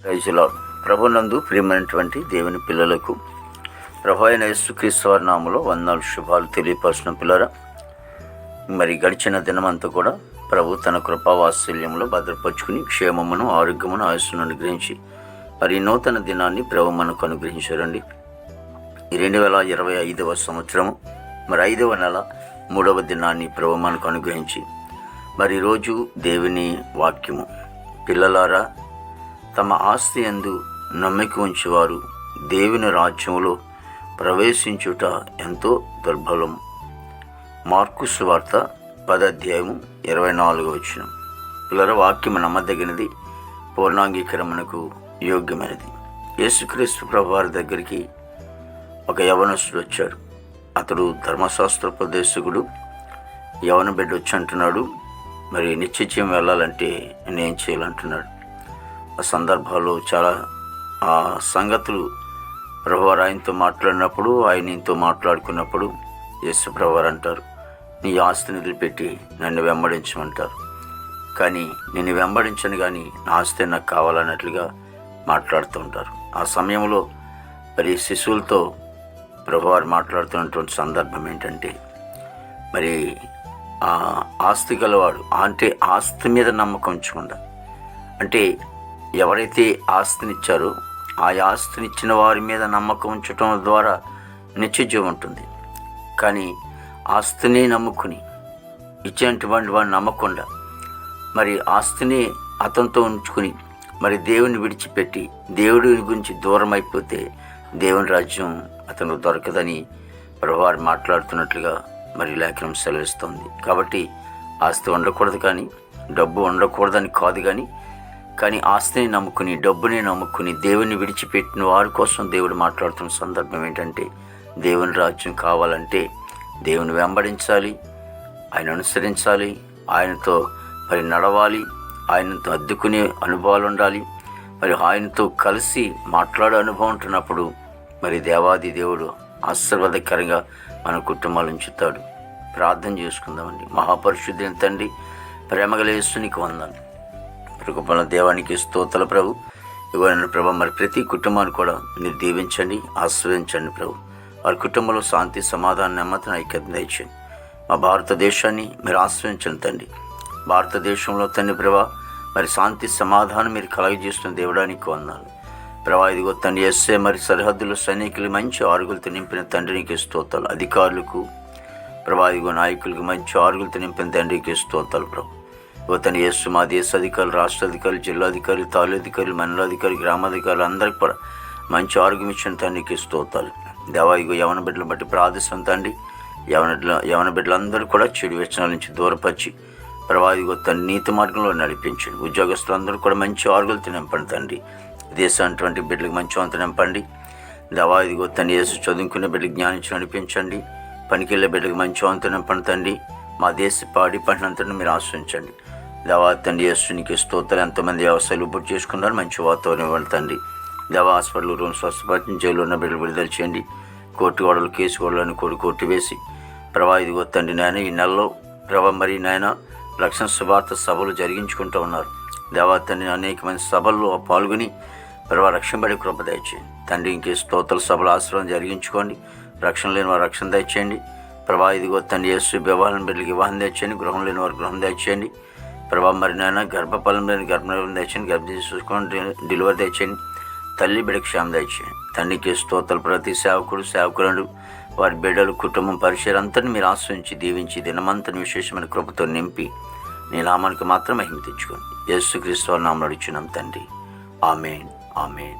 Praise lord. ప్రభునందు ప్రియమైనటువంటి దేవుని పిల్లలకు ప్రభు అయిన యేసుక్రీస్తు వారి నామములో వందనాలు శుభాలు తెలియపరచిన పిల్లరా, మరి గడిచిన దినమంతా కూడా ప్రభు తన కృపావాత్సల్యంలో భద్రపరుచుకుని క్షేమమును ఆరోగ్యమును ఆయుస్సును అనుగ్రహించి మరి నూతన దినాన్ని ప్రభు మనకు అనుగ్రహించారండి. ఈ 2025వ సంవత్సరము మరి 5వ నెల 3వ దినాన్ని ప్రభు మనకు అనుగ్రహించి మరి ఈరోజు దేవుని వాక్యము, పిల్లలారా తమ ఆస్తి యందు నమ్మిక ఉంచేవారు దేవుని రాజ్యములో ప్రవేశించుట ఎంతో దుర్బలం. మార్కు సువార్త 10:24. పిల్లల వాక్యము నమ్మదగినది, పూర్ణాంగీకరణకు యోగ్యమైనది. యేసుక్రీస్తు ప్రభు వారి దగ్గరికి ఒక యవనస్తుడు వచ్చాడు. అతడు ధర్మశాస్త్రోపదేశకుడు. యవన బిడ్డ వచ్చి అంటున్నాడు, మరి నిత్యజీవం వెళ్ళాలంటే నేనేం చేయాలంటున్నాడు. ఆ సందర్భాల్లో చాలా సంగతులు ప్రభువారు ఆయనతో మాట్లాడినప్పుడు, ఆయన ఇంతో మాట్లాడుకున్నప్పుడు యేసు ప్రభువారు అంటారు, నీ ఆస్తిని వదిలిపెట్టి నన్ను వెంబడించమంటారు. కానీ నేను వెంబడించను, కానీ నా ఆస్తి నాకు కావాలన్నట్లుగా మాట్లాడుతూ ఉంటారు. ఆ సమయంలో మరి శిశువులతో ప్రభువారు మాట్లాడుతున్నటువంటి సందర్భం ఏంటంటే, మరి ఆ ఆస్తి గలవాడు అంటే ఆస్తి మీద నమ్మకం ఉంచకుండా, అంటే ఎవరైతే ఆస్తినిచ్చారో ఆ ఆస్తినిచ్చిన వారి మీద నమ్మకం ఉంచటం ద్వారా నిత్యజీవం ఉంటుంది. కానీ ఆస్తిని నమ్ముకుని ఇచ్చేటువంటి వాడిని నమ్మకుండా మరి ఆస్తిని అతనితో ఉంచుకుని మరి దేవుని విడిచిపెట్టి దేవుడి గురించి దూరం అయిపోతే దేవుని రాజ్యం అతను దొరకదని ప్రభువారు మాట్లాడుతున్నట్లుగా మరి లేఖనం సెలవిస్తుంది. కాబట్టి ఆస్తి ఉండకూడదు, కానీ డబ్బు ఉండకూడదని కాదు, కానీ ఆస్తిని నమ్ముకుని డబ్బుని నమ్ముకుని దేవుని విడిచిపెట్టిన వారి కోసం దేవుడు మాట్లాడుతున్న సందర్భం ఏంటంటే, దేవుని రాజ్యం కావాలంటే దేవుని వెంబడించాలి, ఆయన అనుసరించాలి, ఆయనతో మరి నడవాలి, ఆయనతో అద్దుకునే అనుభవాలు ఉండాలి. మరి ఆయనతో కలిసి మాట్లాడే అనుభవం ఉంటున్నప్పుడు మరి దేవాది దేవుడు ఆశీర్వాదకరంగా మన కుటుంబాలు ఉంచుతాడు. ప్రార్థన చేసుకుందామండి. మహాపరిశుద్ధుని తండ్రి, ప్రేమగల యేసునికి వందనాలు. కృపణ దేవానికి స్తోత్ర ప్రభు. ఇవ్వని ప్రభు, మరి ప్రతి కుటుంబాన్ని కూడా మీరు దీవించండి, ఆశీర్వదించండి ప్రభు. వారి కుటుంబంలో శాంతి, సమాధానం, నెమ్మదిని, ఐక్యత దయచేయండి. మా భారతదేశాన్ని మీరు ఆశ్రయించండి తండ్రి. భారతదేశంలో తండ్రి ప్రభా, మరి శాంతి సమాధానం మీరు కలగజేస్తున్న దేవుడానికి వందనాలు ప్రభా. ఇదిగో తండ్రి ఎస్సే మరి సరిహద్దులు సైనికులు మంచి ఆరుగులతో నింపిన తండ్రికి స్తోత్రాలు. అధికారులకు ప్రభా, ఇదిగో నాయకులకు మంచి ఆరుగులతో నింపిన తండ్రికి స్తోత్రాలు ప్రభు. తండ్రి యేసు మా దేశ అధికారులు, రాష్ట్ర అధికారులు, జిల్లాధికారులు, తాలూధికారులు, మండలాధికారులు, గ్రామాధికారులు అందరికీ కూడా మంచి ఆరోగ్యం ఇచ్చిన తండ్రికి స్తోత్రాలు దేవా. ఇగో యవన బిడ్డలను బట్టి ప్రార్థిస్తాం తండ్రి. యవన బిడ్డలందరూ కూడా చెడు వ్యసనాల నుంచి దూరపరిచి ప్రభా, ఇగో తండ్రి నీతి మార్గంలో నడిపించండి. ఉద్యోగస్తులందరూ కూడా మంచి ఆరోగ్యాలతో నింపండి తండ్రి. దేశమైనటువంటి బిడ్డలకు మంచి వంతు నింపండి దేవా. ఇదిగో తండ్రి యేసు చదువుకునే బిడ్డలకు జ్ఞానించి నడిపించండి. పనికెళ్ళే బిడ్డలకు మంచి వంతు నింపండి తండ్రి. మా దేశ పాడి పంటనంతని మీరు ఆశ్రయించండి దేవా. తండ్రి యేసునికి స్తోత్రం. ఎంతోమంది వ్యవసాయాలు ఉబ్బుడు చేసుకున్నారు, మంచి వాతావరణం ఇవ్వండి తండ్రి దేవా. హాస్పిటల్ రూమ్ స్వస్థపరిచి జైలు ఉన్న బిడ్డలు విడుదల చేయండి. కోర్టు గోడలు, కేసు గోడలను కొట్టి వేసి ప్రభా, ఇదిగో తండ్రి నాయన ఈ నెలలో ప్రభా మరి నాయన రక్షణ సువార్త సభలు జరిగించుకుంటూ ఉన్నారు దేవా. తండ్రి అనేకమైన సభల్లో పాల్గొని ప్రభా రక్షణబడి కృప దయచేయండి తండ్రి. ఇంకే స్తోత్ర సభలు ఆశ్రయం జరిగించుకోండి. రక్షణ లేని వారు రక్షణ దయచేయండి ప్రభా. ఇదిగో తండ్రి యేసు వివాహం బిడ్డలకి వివాహం తెచ్చేయండి. గృహం లేని వారు గృహం తెచ్చేయండి ప్రభా. మరి నాయన గర్భఫలం లేని గర్భం తెచ్చేయండి. గర్భం చూసుకొని డెలివరీ తెచ్చేయండి. తల్లి బిడ్డకి క్షేమం దయచేయండి తండ్రికి స్తోత్రాలు. ప్రతి సేవకురాలు వారి బిడ్డలు, కుటుంబం, పరిచయం అంతటిని మీరు ఆశ్రయించి దీవించి దినమంతని విశేషమైన కృపతో నింపి నీ నామానికి మాత్రం మహిమ తెచ్చుకోండి. యేసుక్రీస్తు నామములో అడుగుచున్నాం తండ్రి. ఆమేన్, ఆమేన్.